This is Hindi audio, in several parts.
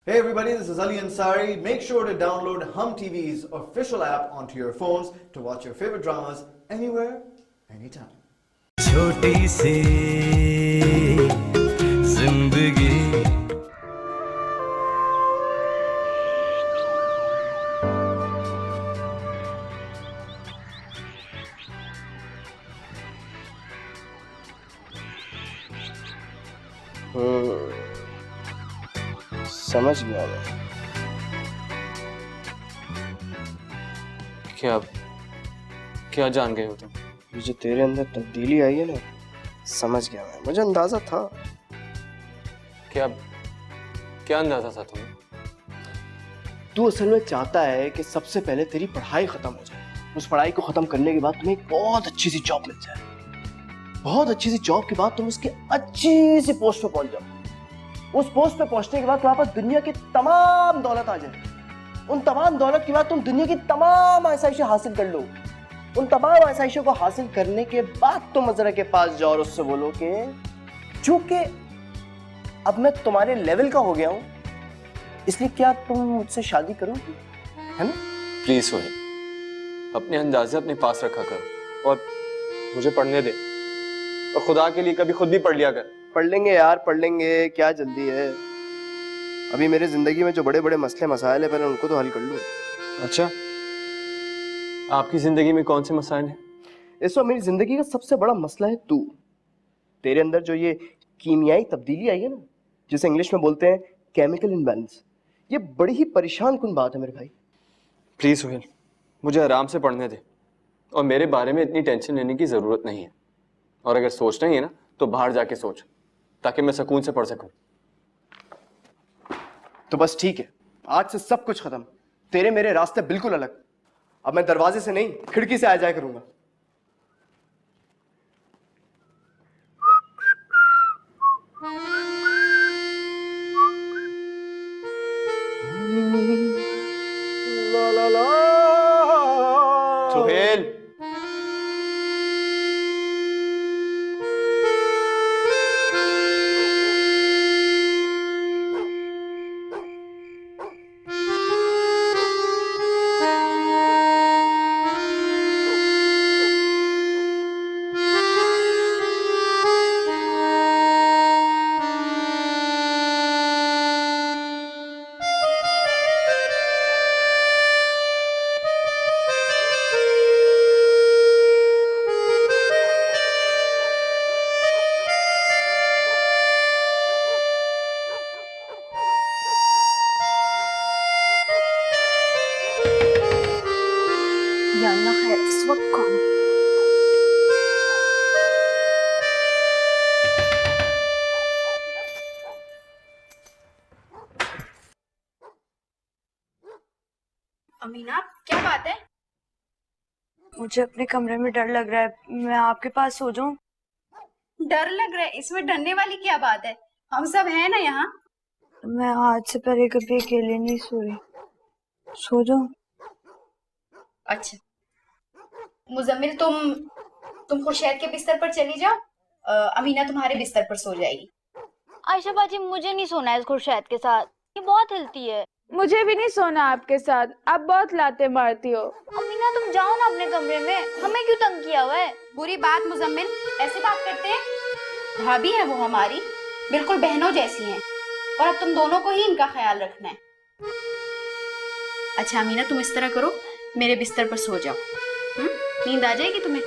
Hey everybody, this is Ali Ansari. Make sure to download Hum TV's official app onto your phones to watch your favorite dramas anywhere, anytime. छोटी सी जिंदगी समझ गया मैं। क्या जान गए हो तुम? ये जो तेरे अंदर तब्दीली आई है ना, समझ गया मैं। मुझे अंदाजा था। क्या क्या अंदाजा था तुम्हें? तू असल में चाहता है कि सबसे पहले तेरी पढ़ाई खत्म हो जाए, उस पढ़ाई को खत्म करने के बाद तुम्हें एक बहुत अच्छी सी जॉब मिल जाए, बहुत अच्छी सी जॉब के बाद तुम उसकी अच्छी सी पोस्ट पे पहुंच जाओ। उस पोस्ट पे पहुंचने के बाद तुम्हारे पास दुनिया की तमाम दौलत आ जाए। उन तमाम दौलत के बाद तुम दुनिया की तमाम आसाइशें हासिल कर लो। उन तमाम आसाइशों को हासिल करने के बाद तुम अजरा के पास जाओ और उससे बोलो कि चूंकि अब मैं तुम्हारे लेवल का हो गया हूं, इसलिए क्या तुम मुझसे शादी करोगी, है ना? प्लीज सोहेल, अपने अंदाजे अपने पास रखा करो और मुझे पढ़ने दे। और खुदा के लिए कभी खुद भी पढ़ लिया कर। पढ़ लेंगे यार, पढ़ लेंगे, क्या जल्दी है। अभी मेरे जिंदगी में जो बड़े बड़े मसले मसाइल है, पहले उनको तो हल कर लूं। अच्छा, आपकी जिंदगी में कौन से मसाइल हैं? इस वक्त मेरी जिंदगी का सबसे बड़ा मसला है तू। तेरे अंदर जो ये कीमियाई तब्दीली आई है ना, जिसे इंग्लिश में बोलते हैं केमिकल इम्बैलेंस, ये बड़ी ही परेशान कुन बात है मेरे भाई। प्लीज सोहेल, मुझे आराम से पढ़ने दे और मेरे बारे में इतनी टेंशन लेने की जरूरत नहीं है। और अगर सोचना ही है ना तो बाहर जाके सोच, ताकि मैं सुकून से पढ़ सकूं। तो बस ठीक है, आज से सब कुछ खत्म। तेरे मेरे रास्ते बिल्कुल अलग। अब मैं दरवाजे से नहीं, खिड़की से आ जाया करूंगा। ला ला ला। सोहेल, या अल्लाह है, इस वक्त कौन? अमीना, क्या बात है? मुझे अपने कमरे में डर लग रहा है, मैं आपके पास सो जाऊं? डर लग रहा है? इसमें डरने वाली क्या बात है? हम सब हैं ना यहाँ। मैं आज से पहले कभी अकेले नहीं सो रही, सो जाऊं? अच्छा मुजम्मिल, तुम खुर्शैद के बिस्तर पर चली जाओ। अमीना तुम्हारे बिस्तर पर सो जाएगी। आयशा बाजी, मुझे नहीं सोना है इस खुर्शैद के साथ, ये बहुत हिलती है। मुझे भी नहीं सोना आपके साथ, आप बहुत लाते मारती हो। अमीना तुम जाओ ना अपने कमरे में, हमें क्यों तंग किया हुआ है? बुरी बात मुजम्मिल, ऐसे बात करते हैं? भाभी है वो हमारी, बिल्कुल बहनों जैसी हैं, और अब तुम दोनों को ही इनका ख्याल रखना है। अच्छा अमीना, तुम इस तरह करो, मेरे बिस्तर पर सो जाओ। नींद आ जाएगी तुम्हें?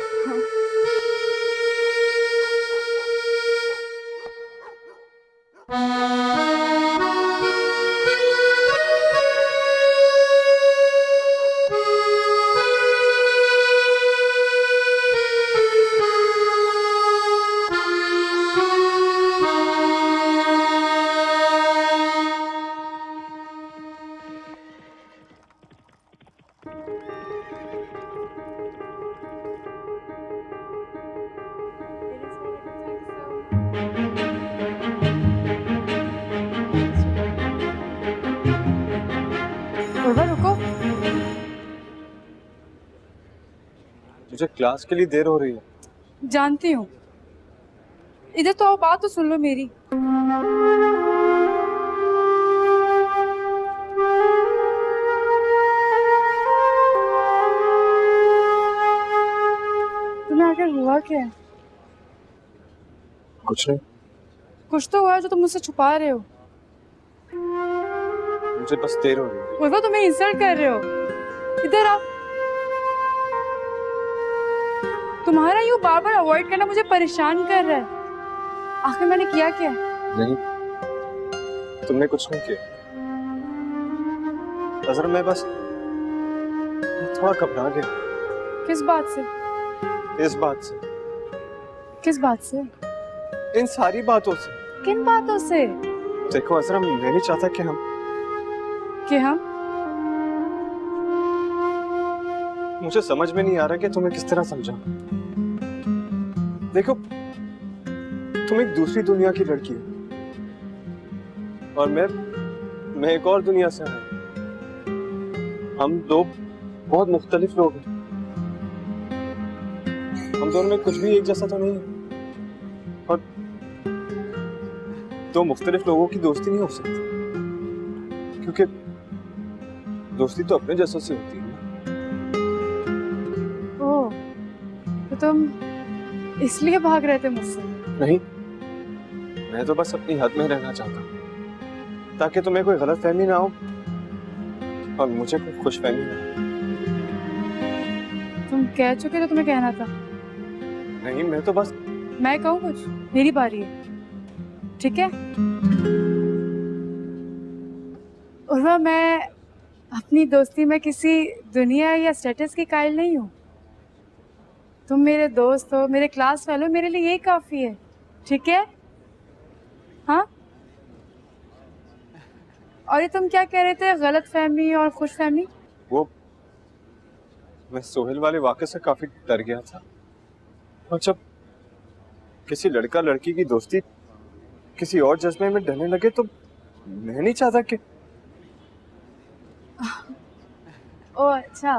रुको, तुझे क्लास के लिए देर हो रही है। जानती हूँ। इधर तो आओ, बात तो सुन लो मेरी। क्या है? कुछ नहीं, कुछ तो हुआ है जो तुम मुझसे छुपा रहे हो। मुझे बस देर हो रही है। उर्वा, तुम्हें इंसल्ट कर रहे हो। इधर आओ। तुम्हारा यूं बार बार अवॉइड करना मुझे परेशान कर रहा है। आखिर मैंने किया क्या? नहीं, तुमने कुछ नहीं किया। अजहर, मैं बस थोड़ा घबरा गया। किस बात से? इस बात से, किस बात से? इन सारी बातों से। किन बातों से? देखो अजहर, मैं नहीं चाहता कि हम मुझे समझ में नहीं आ रहा कि तुम्हें किस तरह समझाऊं। देखो, तुम एक दूसरी दुनिया की लड़की हो और मैं एक और दुनिया से हूं। हम दो बहुत मुख्तलिफ लोग हैं। हम दोनों में कुछ भी एक जैसा तो नहीं है और दो मुख्तलिफ लोगों की दोस्ती नहीं हो सकती, क्योंकि दोस्ती तो अपने जैसों से होती है। ओह, तो तुम इसलिए भाग रहे थे मुझसे? नहीं, मैं तो बस अपनी हद में रहना चाहता हूँ ताकि तुम्हें कोई गलत फहमी ना हो और मुझे कोई खुश फहमी ना हो। तुम कह चुके तो तुम्हें कहना था। नहीं, मैं तो बस मैं कहूँ कुछ? मेरी बारी है, ठीक है? उर्वा, मैं अपनी दोस्ती में किसी दुनिया या स्टेटस की कायल नहीं हूँ। तुम मेरे दोस्त हो, मेरे क्लास फेलो, मेरे लिए यही काफी है, ठीक है? हाँ? और ये तुम क्या कह रहे थे, गलत फहमी और खुश फहमी? वो मैं सोहेल वाले वाक़े से काफी डर गया था और जब किसी लड़का लड़की की दोस्ती किसी और जज्बे में ढलने लगे तो मैं नहीं चाहता कि ओह अच्छा,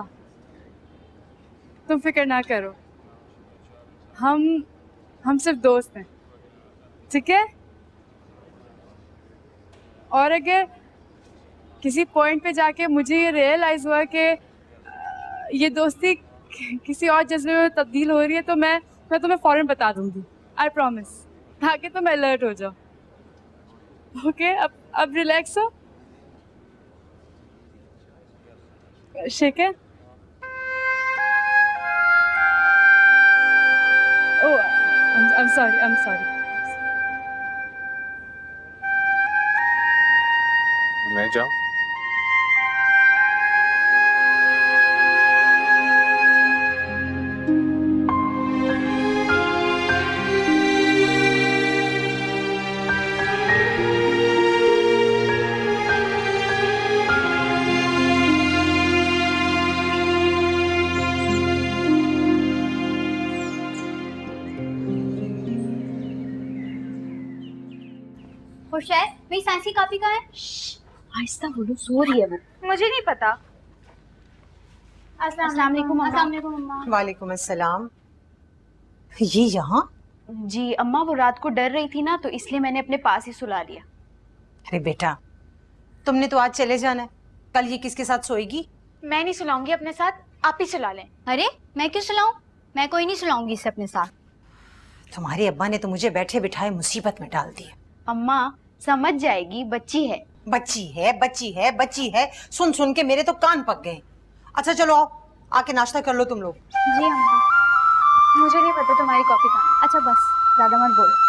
तुम फिक्र ना करो, हम सिर्फ दोस्त हैं, ठीक है? और अगर किसी पॉइंट पे जाके मुझे ये रियलाइज हुआ कि ये दोस्ती किसी और जज्बे में तब्दील हो रही है तो मैं तुम्हें फौरन बता दूंगी, आई प्रॉमिस, ताकि तुम अलर्ट हो जाओ। ओके, अब रिलैक्स हो, शेक है? ओह, I'm sorry. मैं जाऊं? खुशैद, मेरी साइंस की कॉपी कहाँ है? आहिस्ता बोलो, सो रही है वो। मुझे नहीं पता। अस्सलाम वालेकुम अम्मा। वालेकुम अस्सलाम। ये यहाँ? जी अम्मा, वो रात को डर रही थी ना, तो इसलिए मैंने अपने पास ही सुला लिया। अरे बेटा, तुमने तो आज चले जाना है, कल ये किसके साथ सोएगी? मैं नहीं सुलाऊंगी अपने साथ, आप ही सुला लें। अरे मैं क्यों सुलाऊं? मैं कोई नहीं सुलाऊंगी इसे अपने साथ। तुम्हारे अब्बा ने तो मुझे बैठे बिठाए मुसीबत में डाल दिया। अम्मा समझ जाएगी, बच्ची है। बच्ची है, सुन सुन के मेरे तो कान पक गए। अच्छा चलो आओ, आके नाश्ता कर लो तुम लोग। जी अम्मा, मुझे नहीं पता तुम्हारी कॉपी कहाँ है। अच्छा बस, ज्यादा मत बोलो।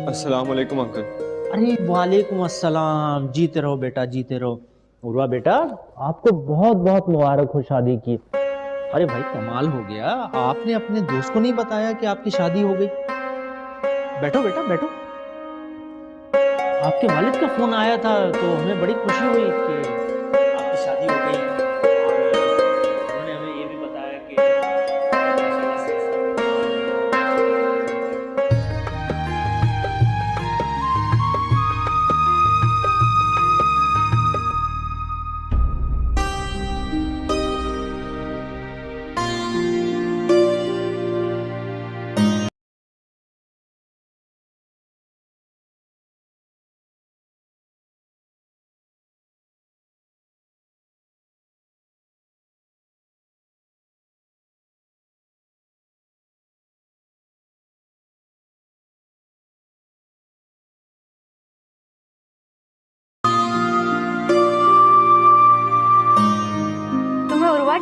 अस्सलाम वालेकुम अंकल। अरे वालेकुम अस्सलाम। जीते रहो बेटा, जीते रहो। उर्वा बेटा, आपको बहुत बहुत मुबारक हो शादी की। अरे भाई कमाल हो गया, आपने अपने दोस्त को नहीं बताया कि आपकी शादी हो गई। बैठो बेटा बैठो। आपके वालिद का फोन आया था तो हमें बड़ी खुशी हुई कि आपकी शादी हो गई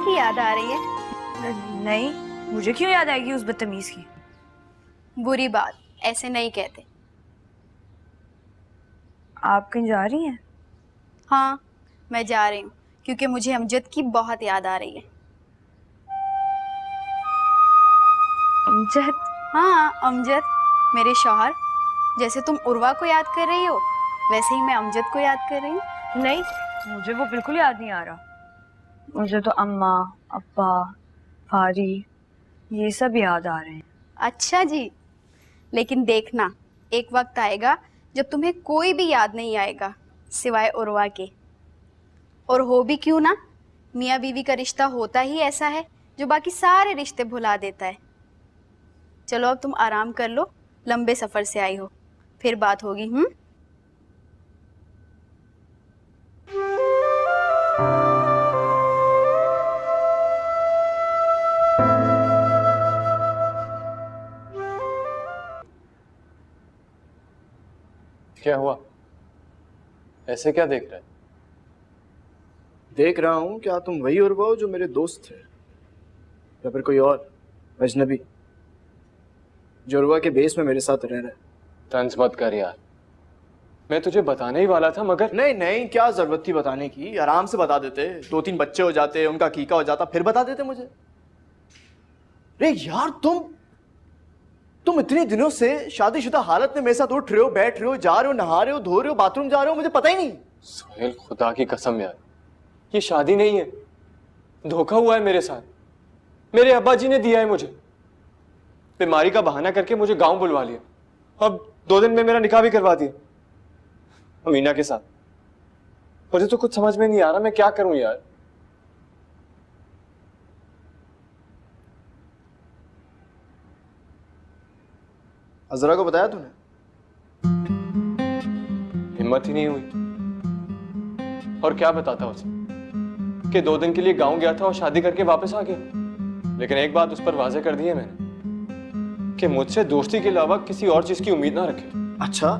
की याद आ रही है? नहीं, मुझे क्यों याद आएगी उस बदतमीज की? बुरी बात, ऐसे नहीं कहते। आप कहीं जा रही हैं? हाँ, मैं जा रही हूँ क्योंकि मुझे अमजद की बहुत याद आ रही है। अमजद? हाँ, अमजद, मेरे शौहर। जैसे तुम उर्वा को याद कर रही हो, वैसे ही मैं अमजद को याद कर रही हूँ। नहीं, मुझे वो बिल्कुल याद नहीं आ रहा। मुझे तो अम्मा, अब्बा, फारी, ये सब याद आ रहे हैं। अच्छा जी, लेकिन देखना, एक वक्त आएगा जब तुम्हें कोई भी याद नहीं आएगा सिवाय उर्वा के। और हो भी क्यों ना, मियाँ बीवी का रिश्ता होता ही ऐसा है जो बाकी सारे रिश्ते भुला देता है। चलो अब तुम आराम कर लो, लंबे सफ़र से आई हो, फिर बात होगी। क्या हुआ? ऐसे क्या देख रहे हैं? देख रहा हूँ क्या तुम वही उर्वा हो जो मेरे दोस्त थे, या फिर कोई और अजनबी जो उर्वा के बेस में मेरे साथ रह रहा है? तंज मत कर यार, मैं तुझे बताने ही वाला था मगर। नहीं नहीं, क्या जरूरत थी बताने की? आराम से बता देते, 2-3 बच्चे हो जाते, उनका कीका हो जाता, फिर बता देते मुझे। अरे यार, तुम इतने दिनों से शादीशुदा हालत में मेरे साथ उठ रहे हो, बैठ रहे हो, जा रहे हो, नहा रहे हो, धो रहे हो, बाथरूम जा रहे हो, मुझे पता ही नहीं। सोहेल, खुदा की कसम यार, ये शादी नहीं है, धोखा हुआ है मेरे साथ। मेरे अब्बा जी ने दिया है मुझे, बीमारी का बहाना करके मुझे गांव बुलवा लिया, अब 2 दिन में मेरा निकाह भी करवा दिया अमीना के साथ। मुझे तो कुछ समझ में नहीं आ रहा मैं क्या करूं यार। अजरा को बताया तूने? हिम्मत ही नहीं हुई, और क्या बताता उसे कि 2 दिन के लिए गांव गया था और शादी करके वापस आ गया। लेकिन एक बात उस पर वाजे कर दी है मैंने कि मुझसे दोस्ती के अलावा किसी और चीज की उम्मीद ना रखे। अच्छा,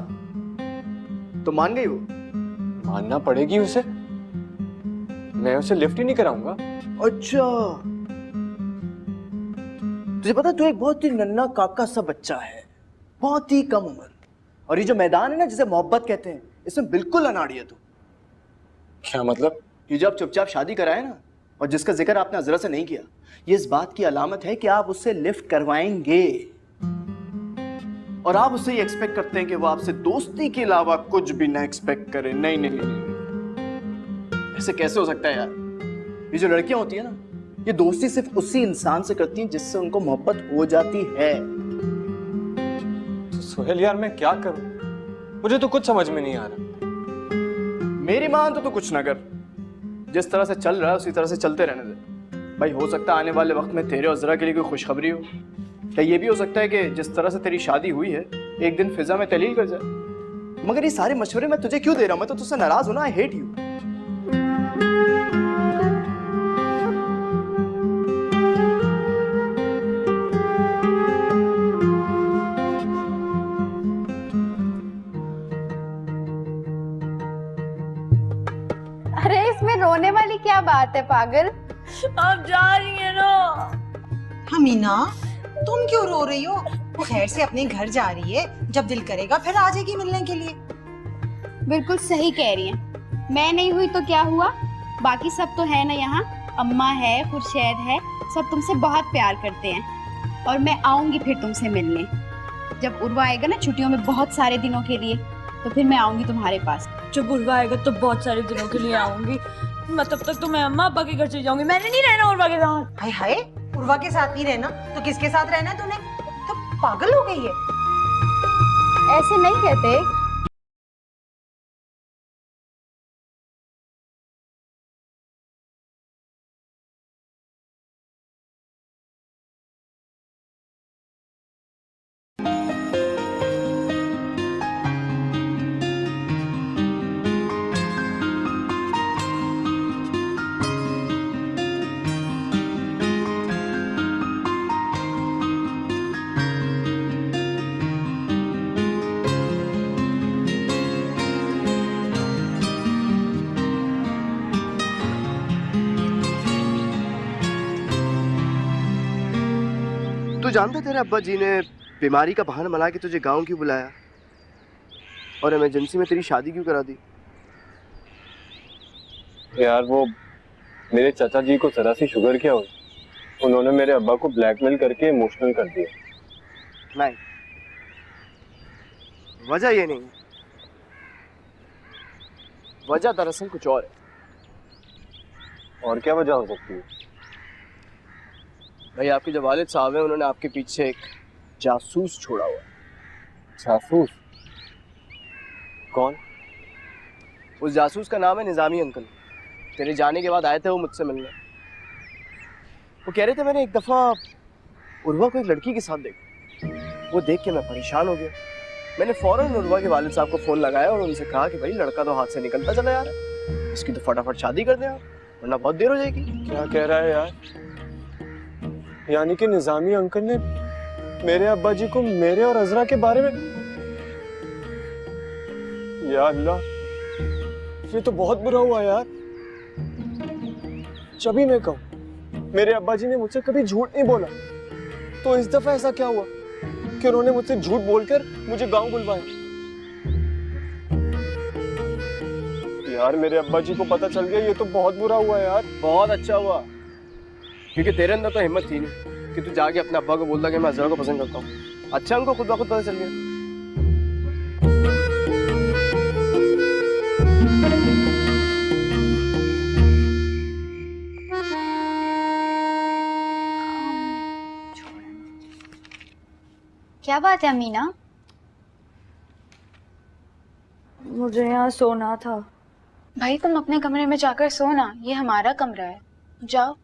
तो मान गई वो? मानना पड़ेगी उसे, मैं उसे लिफ्ट ही नहीं कराऊंगा। अच्छा, तुझे पता तू एक बहुत ही नन्हा काका सा बच्चा है, बहुत ही कम उम्र, और ये जो मैदान है ना जिसे मोहब्बत कहते हैं, इसमें बिल्कुल अनाड़ी है तू। क्या मतलब? ये जो आप चुपचाप शादी कराए ना, और जिसका जिक्र आपने अजरा से नहीं किया, ये इस बात की अलामत है कि आप उससे लिफ्ट करवाएंगे, और आप उससे ये एक्सपेक्ट करते हैं कि वो आपसे दोस्ती के अलावा कुछ भी ना एक्सपेक्ट करे। नहीं नहीं नहीं, नहीं। ऐसे कैसे हो सकता है यार? ये जो लड़कियां होती है ना, ये दोस्ती सिर्फ उसी इंसान से करती हैं जिससे उनको मोहब्बत हो जाती है। तो सोहेल यार, मैं क्या करूं? मुझे तो कुछ समझ में नहीं आ रहा। मेरी मान तो तू कुछ ना कर, जिस तरह से चल रहा है उसी तरह से चलते रहने दे भाई। हो सकता है आने वाले वक्त में तेरे और जरा के लिए कोई खुशखबरी हो। क्या ये भी हो सकता है कि जिस तरह से तेरी शादी हुई है एक दिन फिजा में तलील कर जाए। मगर ये सारे मशवरे मैं तुझे क्यों दे रहा हूं? मैं तो तुझसे नाराज हूं ना। I hate you. अरे इसमें रोने वाली क्या बात है पागल? आप जा रही हैं ना? हमीना, तुम क्यों रो रही हो? वो खैर से अपने घर जा रही है, जब दिल करेगा फिर आ जाएगी मिलने के लिए। बिल्कुल सही कह रही हैं। मैं नहीं हुई तो क्या हुआ, बाकी सब तो है ना यहाँ। अम्मा है, खुर्शैद है, सब तुमसे बहुत प्यार करते हैं। और मैं आऊंगी फिर तुमसे मिलने। जब उर्वा आएगा ना छुट्टियों में बहुत सारे दिनों के लिए, तो फिर मैं आऊंगी तुम्हारे पास। जब उर्वा आएगा तो बहुत सारे दिनों के लिए आऊंगी। मैं तब तक तो मैं अम्मा अब्बा के घर चली जाऊंगी। मैंने नहीं रहना उर्वा के साथ। हाय हाय, उर्वा के साथ नहीं रहना तो किसके साथ रहना है तूने? तो पागल हो गई है? ऐसे नहीं कहते। जानता है तेरे अब्बा जी ने बीमारी का बहाना बना के तुझे गांव क्यों बुलाया और इमरजेंसी में तेरी शादी क्यों करा दी? यार वो मेरे चाचा जी को जरा सी शुगर क्या हुई, उन्होंने मेरे अब्बा को ब्लैकमेल करके इमोशनल कर दिया। नहीं, वजह ये नहीं, वजह दरअसल कुछ और है। और क्या वजह हो सकती है? भाई आपके जो वालिद साहब हैं उन्होंने आपके पीछे एक जासूस छोड़ा हुआ है। जासूस? कौन? उस जासूस का नाम है निजामी अंकल। तेरे जाने के बाद आए थे वो मुझसे मिलने। वो कह रहे थे मैंने एक दफा उर्वा को एक लड़की के साथ देखा। वो देख के मैं परेशान हो गया। मैंने फौरन उर्वा के वालिद साहब को फोन लगाया और उनसे कहा कि भाई लड़का तो हाथ से निकलता चला जा रहा है, इसकी तो फटाफट शादी कर दे आप, वरना बहुत देर हो जाएगी। क्या कह रहा है यार? यानी कि निजामी अंकल ने मेरे अब्बा जी को मेरे और अजरा के बारे में? या अल्लाह, ये तो बहुत बुरा हुआ यार। जब भी मैं कहूं मेरे अब्बा जी ने मुझसे कभी झूठ नहीं बोला, तो इस दफा ऐसा क्या हुआ कि उन्होंने मुझसे झूठ बोलकर मुझे गांव बुलवाया? यार मेरे अब्बा जी को पता चल गया, ये तो बहुत बुरा हुआ यार। बहुत अच्छा हुआ, क्योंकि तेरे अंदर तो हिम्मत थी नहीं कि तू जाके अपने अब्बा को बोलता कि मैं अजरा को पसंद करता हूँ। अच्छा उनको खुद ब खुद पता चल गया। क्या बात है अमीना? मुझे यहाँ सोना था। भाई तुम अपने कमरे में जाकर सो ना, ये हमारा कमरा है, जाओ।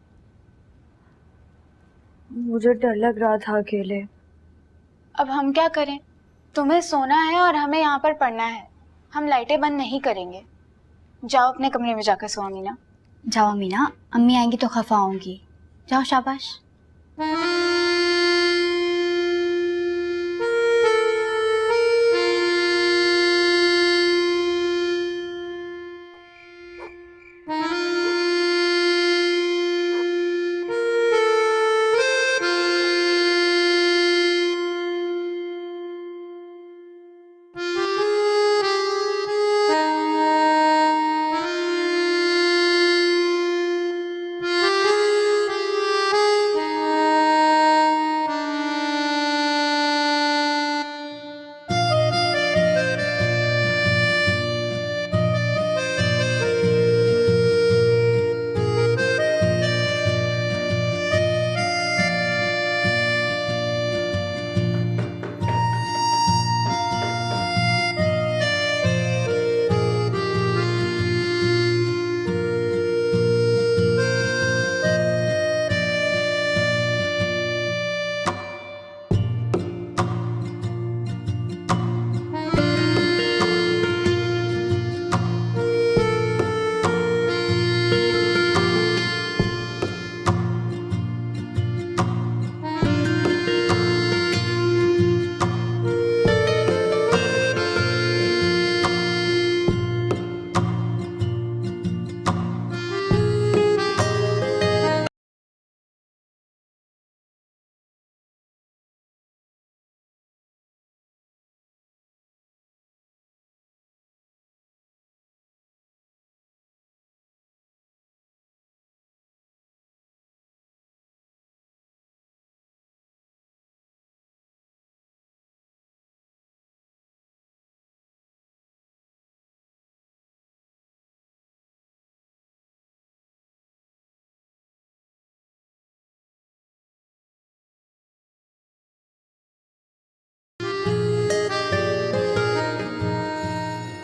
मुझे डर लग रहा था अकेले। अब हम क्या करें, तुम्हें सोना है और हमें यहाँ पर पढ़ना है, हम लाइटें बंद नहीं करेंगे। जाओ अपने कमरे में जाकर सो अमीना। जाओ अमीना, अम्मी आएंगी तो खफा होंगी। जाओ, शाबाश।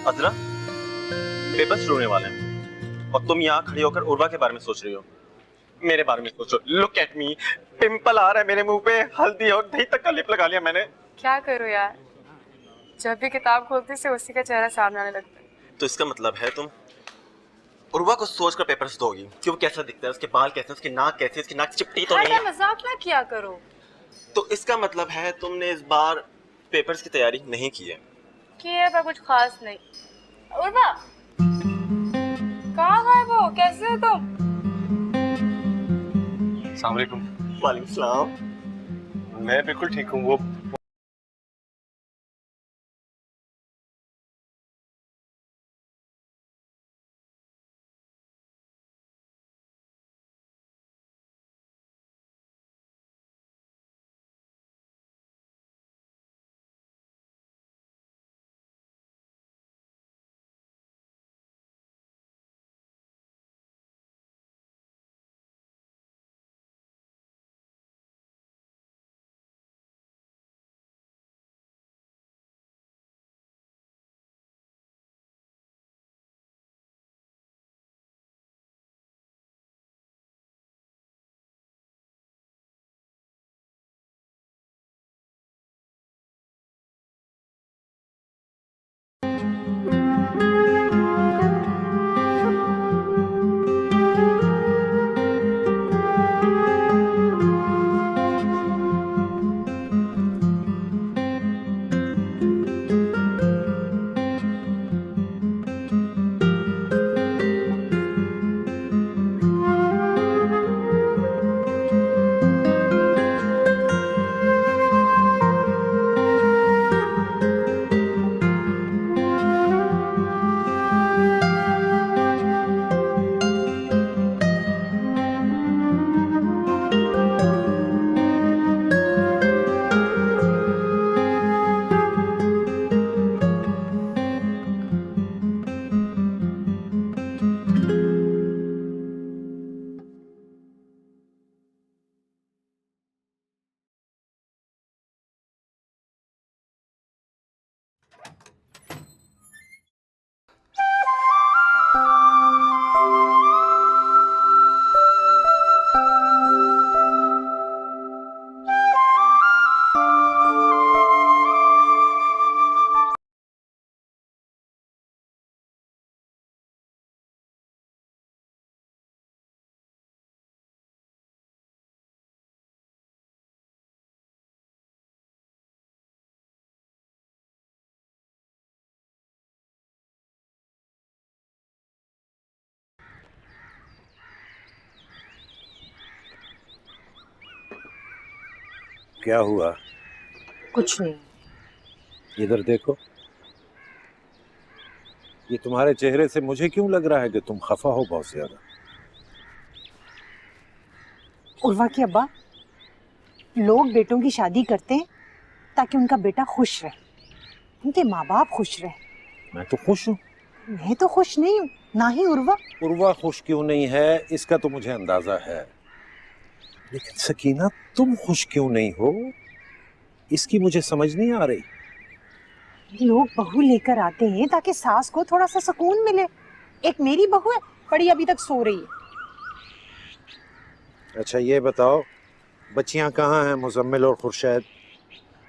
अजरा, पेपर शुरू होने वाले हैं और तुम यहाँ खड़ी होकर उर्वा के बारे में सोच रही हो। मेरे बारे में सोचो। लुक एट मी, पिंपल आ रहा है मेरे मुंह पे, हल्दी और दही तक का लिप लगा लिया मैंने। क्या करूँ यार, जब भी किताब खोलती से उसी का चेहरा सामने आने लगता है। तो इसका मतलब है तुम उर्वा को सोचकर पेपर्स दोगी कि वो कैसा दिखता है, उसके बाल कैसे, उसकी नाक कैसी, उसकी नाक चिपटी तो नहीं है। मजाक ना किया करो। तो इसका मतलब है तुमने इस बार पेपर्स की तैयारी नहीं की है। किया पर कुछ खास नहीं। उर्वा, कहाँ गायब हो, कैसे हो तुम? अस्सलाम वालेकुम। वालेकुम सलाम। मैं बिल्कुल ठीक हूँ। वो क्या हुआ? कुछ नहीं। इधर देखो। ये तुम्हारे चेहरे से मुझे क्यों लग रहा है कि तुम खफा हो बहुत ज्यादा। उर्वा के अब्बा, लोग बेटों की शादी करते हैं ताकि उनका बेटा खुश रहे, उनके माँ बाप खुश रहे। मैं तो खुश हूँ। मैं तो खुश नहीं हूँ, ना ही उर्वा। उर्वा खुश क्यों नहीं है इसका तो मुझे अंदाजा है, लेकिन सकीना तुम खुश क्यों नहीं हो इसकी मुझे समझ नहीं आ रही। लोग बहू लेकर आते हैं ताकि सास को थोड़ा सा सुकून मिले। एक मेरी बहू है, पड़ी अभी तक सो रही है। अच्छा ये बताओ, बच्चियां कहाँ हैं, मुजम्मिल और खुर्शैद?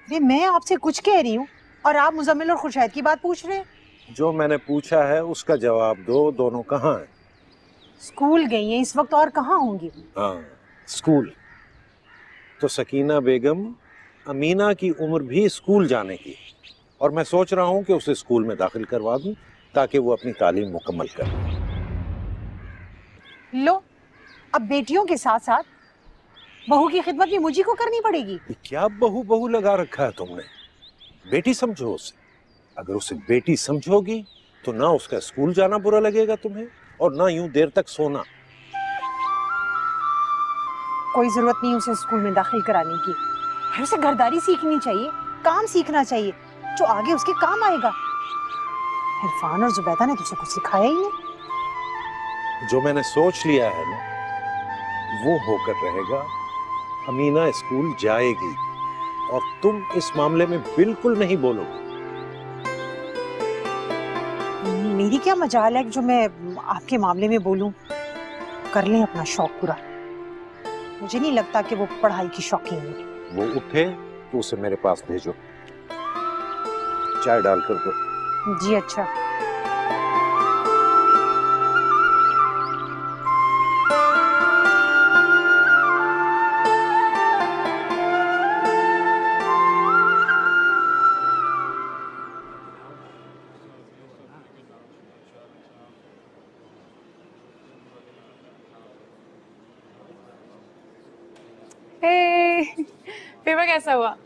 ये मैं आपसे कुछ कह रही हूँ और आप मुजम्मिल और खुर्शैद की बात पूछ रहे हैं। जो मैंने पूछा है उसका जवाब दो, दोनों कहाँ हैं? स्कूल गई हैं इस वक्त, और कहाँ होंगी? हाँ स्कूल। तो सकीना बेगम, अमीना की उम्र भी स्कूल जाने की, और मैं सोच रहा हूँ कि उसे स्कूल में दाखिल करवा दूं ताकि वो अपनी तालीम मुकम्मल करे। लो, अब बेटियों के साथ साथ बहू की खिदमत भी मुझी को करनी पड़ेगी। ये क्या बहू बहू लगा रखा है तुमने? बेटी समझो उसे। अगर उसे बेटी समझोगी तो ना उसका स्कूल जाना बुरा लगेगा तुम्हें, और ना यूं देर तक सोना। कोई जरूरत नहीं उसे स्कूल में दाखिल कराने की। फिर उसे घरदारी सीखनी चाहिए, काम सीखना चाहिए जो आगे उसके काम आएगा। इरफान और जुबैदा ने तो उसे कुछ सिखाया ही नहीं। जो मैंने सोच लिया है ना वो होकर रहेगा। अमीना स्कूल जाएगी और तुम इस मामले में बिल्कुल नहीं बोलोगे। मेरी क्या मजाल है जो मैं आपके मामले में बोलूं। कर लें अपना शौक पूरा। मुझे नहीं लगता कि वो पढ़ाई की शौकीन है। वो उठे तो उसे मेरे पास भेजो, चाय डालकर दो। जी अच्छा। पेपर कैसा हुआ?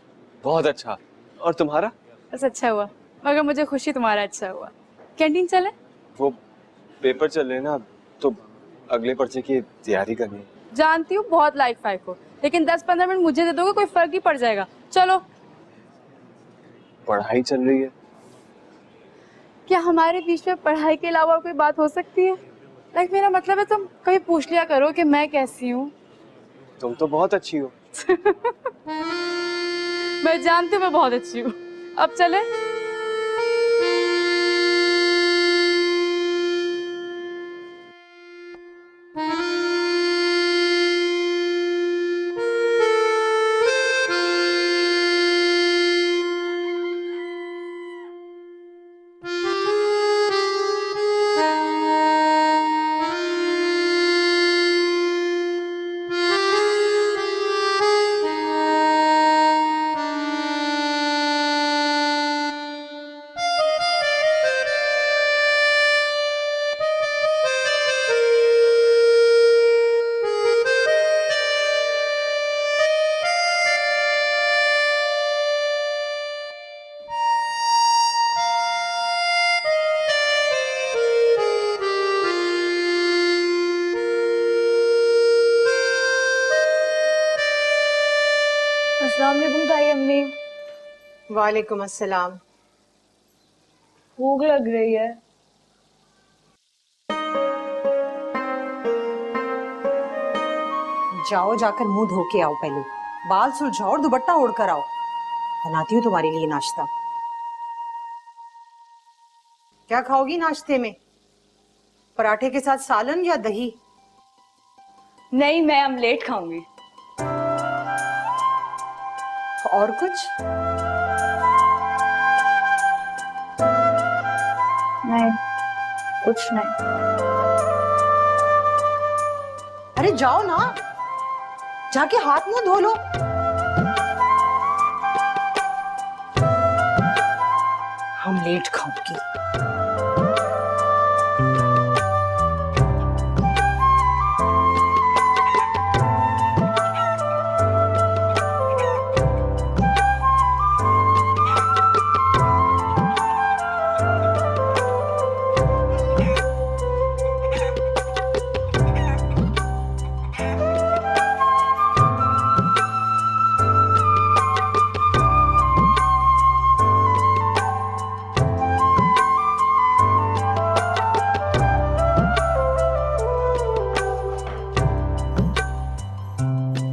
बहुत अच्छा। और तुम्हारा? बस अच्छा हुआ, मगर मुझे खुशी तुम्हारा अच्छा हुआ। कैंटीन चले? वो पेपर चल रहे ना, तो अगले पर्चे की तैयारी करनी है। जानती हूँ बहुत लाइफ फाइक हो, लेकिन 10-15 मिनट मुझे दे दोगे, कोई फर्क ही पड़ जाएगा। चलो। पढ़ाई चल रही है। क्या हमारे बीच में पढ़ाई के अलावा कोई बात हो सकती है? लाइक मेरा मतलब है तुम कभी पूछ लिया करो कि मैं कैसी हूँ। तुम तो बहुत अच्छी हो। मैं जानती हूँ मैं बहुत अच्छी हूँ। अब चले? अस्सलाम वालेकुम ताई अम्मी। वालेकुम अस्सलाम। भूख लग रही है। जाओ जाकर मुंह धो के आओ, पहले बाल सुलझाओ और दुपट्टा ओढ़ कर आओ। बनाती हूँ तुम्हारे लिए नाश्ता। क्या खाओगी नाश्ते में? पराठे के साथ सालन या दही? नहीं, मैं ऑमलेट खाऊंगी। और कुछ? नहीं, कुछ नहीं। अरे जाओ ना, जाके हाथ मुंह धो लो। हम लेट खाऊंगी।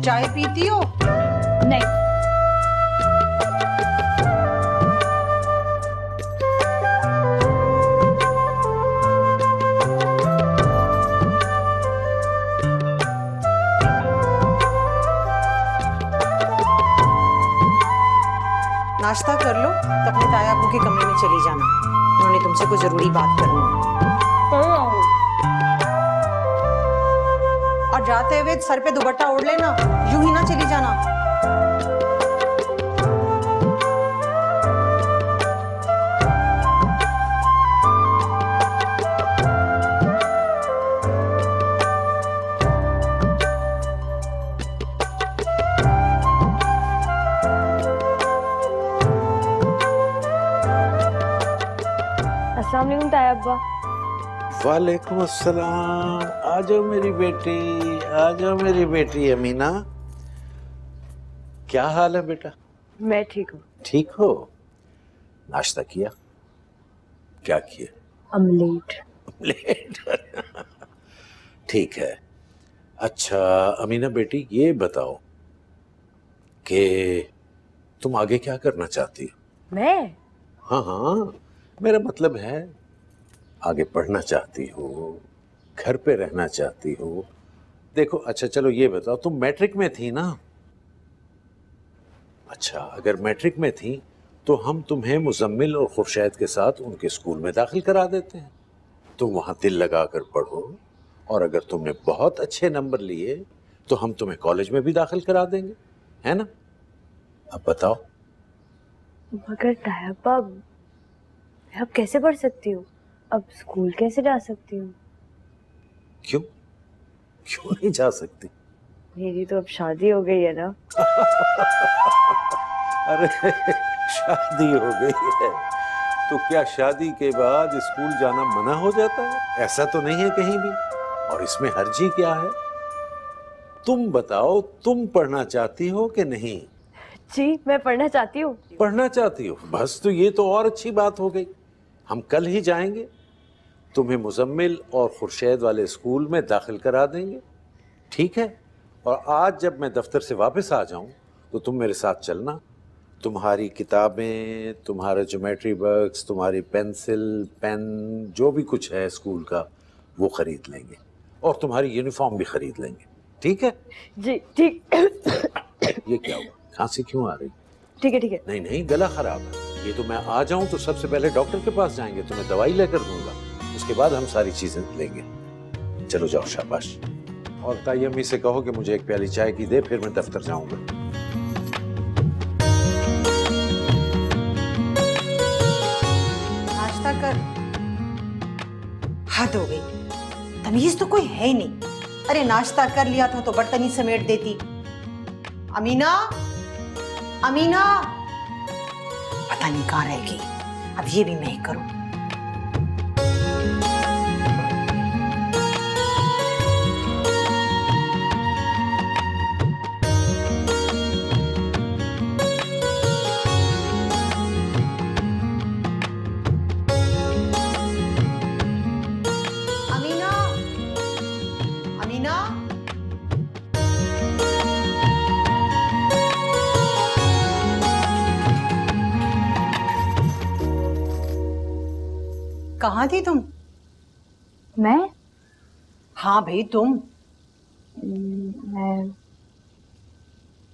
चाय पीती हो? नहीं। नाश्ता कर लो तो अपने ताया अबू के कमरे में चली जाना, उन्होंने तुमसे कोई जरूरी बात करनी है। और जाते हुए सर पे दुपट्टा ओढ़ लेना, यूं ही ना चली जाना। अस्सलाम वालेकुम ताया अब्बा। वालेकुम अस्सलाम। आ जाओ मेरी बेटी, आ जाओ मेरी बेटी अमीना। क्या हाल है बेटा? मैं ठीक हूँ। ठीक हो? नाश्ता किया? क्या किया? ऑमलेट। ऑमलेट। ठीक है। अच्छा अमीना बेटी, ये बताओ कि तुम आगे क्या करना चाहती हो? मैं? हाँ हाँ, मेरा मतलब है आगे पढ़ना चाहती हो, घर पे रहना चाहती हो? देखो, अच्छा चलो ये बताओ, तुम मैट्रिक में थी ना? अच्छा, अगर मैट्रिक में थी तो हम तुम्हें मुजम्मिल और खुर्शैद के साथ उनके स्कूल में दाखिल करा देते हैं। तुम वहां दिल लगा कर पढ़ो, और अगर तुमने बहुत अच्छे नंबर लिए तो हम तुम्हें कॉलेज में भी दाखिल करा देंगे, है ना? अब बताओ। मगर ताया अब्बा, मैं अब कैसे पढ़ सकती हूँ? अब स्कूल कैसे जा सकती हूँ? क्यों? क्यों नहीं जा सकती? मेरी तो अब शादी हो गई है ना। अरे शादी हो गई है तो क्या शादी के बाद स्कूल जाना मना हो जाता है? ऐसा तो नहीं है कहीं भी। और इसमें हर्जी क्या है? तुम बताओ, तुम पढ़ना चाहती हो कि नहीं? जी मैं पढ़ना चाहती हूँ। पढ़ना चाहती हो, बस तो ये तो और अच्छी बात हो गई। हम कल ही जाएंगे, तुम्हें मुजम्मिल और खुर्शेद वाले स्कूल में दाखिल करा देंगे, ठीक है? और आज जब मैं दफ्तर से वापस आ जाऊं तो तुम मेरे साथ चलना। तुम्हारी किताबें, तुम्हारे ज्योमेट्री बॉक्स, तुम्हारी पेंसिल, पेन, जो भी कुछ है स्कूल का वो खरीद लेंगे और तुम्हारी यूनिफॉर्म भी खरीद लेंगे, ठीक है? जी ठीक। ये क्या हुआ? खांसी क्यों आ रही? ठीक है ठीक है। नहीं नहीं, गला खराब है। ये तो मैं आ जाऊं तो सबसे पहले डॉक्टर के पास जाएंगे, तुम्हें दवाई लेकर दूंगा, उसके बाद हम सारी चीजें लेंगे। चलो जाओ, शाबाश। और ताई अम्मी से कहो कि मुझे एक प्याली चाय की दे, फिर मैं दफ्तर जाऊंगा। नाश्ता कर। हद हो गई, तमीज तो कोई है ही नहीं। अरे नाश्ता कर लिया था तो बर्तन ही समेट देती। अमीना, अमीना, पता नहीं कहाँ रह गई। अब ये भी मैं ही करूं। अमीना, अमीना, कहाँ थी तुम? मैं हाँ भाई तुम।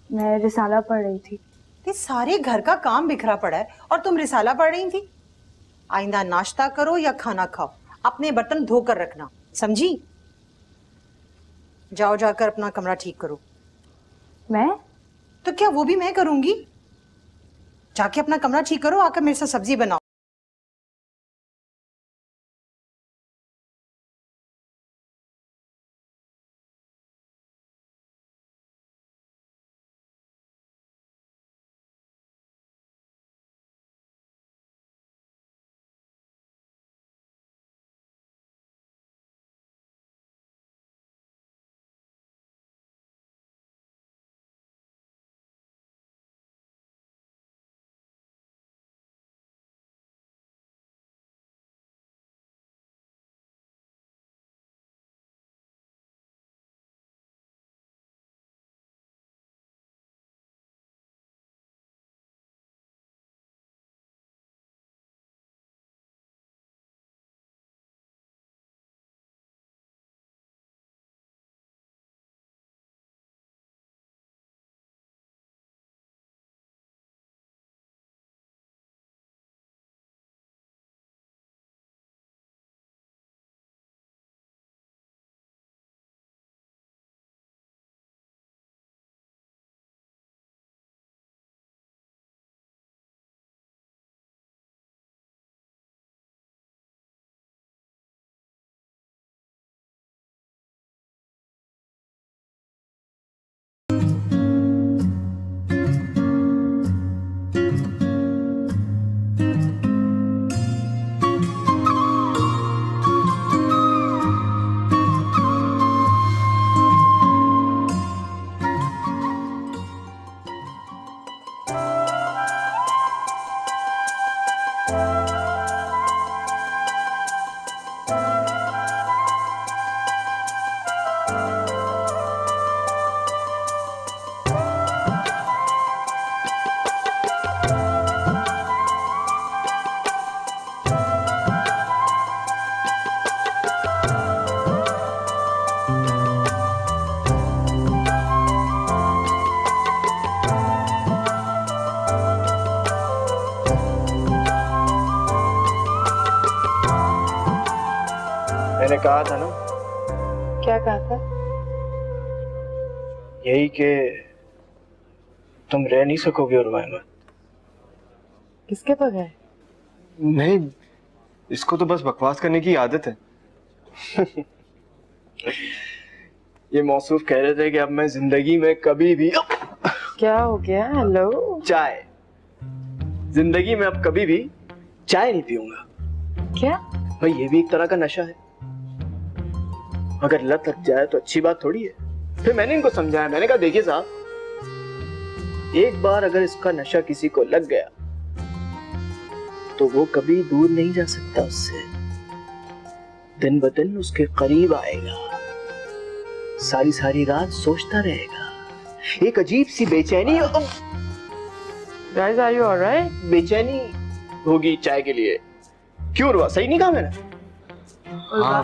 मैं रिसाला पढ़ रही थी। ये सारे घर का काम बिखरा पड़ा है और तुम रिसाला पढ़ रही थी। आइंदा नाश्ता करो या खाना खाओ, अपने बर्तन धोकर रखना, समझी? जाओ जाकर अपना कमरा ठीक करो। मैं तो क्या वो भी मैं करूंगी? जाके अपना कमरा ठीक करो, आकर मेरे साथ सब्जी बनाओ। मैंने कहा था ना। क्या कहा था? यही कि तुम रह नहीं सकोगे और मैं। किसके बगैर? नहीं, इसको तो बस बकवास करने की आदत है। ये मौसूफ कह रहे थे कि अब मैं जिंदगी में कभी भी क्या हो गया? हेलो। चाय, जिंदगी में अब कभी भी चाय नहीं पीऊंगा। क्या? भाई ये भी एक तरह का नशा है, अगर लत लग जाए तो अच्छी बात थोड़ी है। फिर मैंने इनको समझाया, मैंने कहा देखिए साहब, एक बार अगर इसका नशा किसी को लग गया तो वो कभी दूर नहीं जा सकता उससे, दिन ब दिन उसके करीब आएगा, सारी सारी रात सोचता रहेगा, एक अजीब सी बेचैनी Guys, are you alright? बेचैनी होगी चाय के लिए। क्यों हुआ? सही नहीं कहा मैंने? हाँ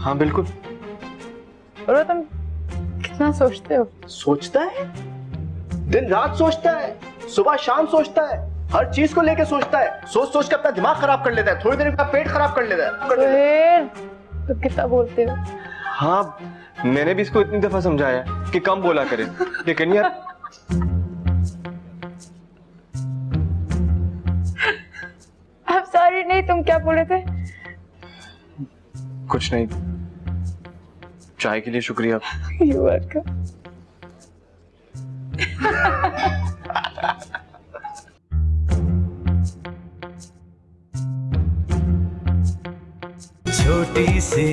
हाँ बिल्कुल। और तुम कितना सोचते हो? सोचता है, दिन रात सोचता है, सुबह शाम सोचता है, हर चीज को लेके सोचता है, सोच सोच के अपना दिमाग खराब कर लेता है, थोड़ी देर में अपना पेट खराब कर लेता है। तुम कितना बोलते हो? हाँ मैंने भी इसको इतनी दफा समझाया कि कम बोला करे, लेकिन यार अब सॉरी नहीं, तुम क्या बोले थे? कुछ नहीं, चाय के लिए शुक्रिया। You welcome. छोटी सी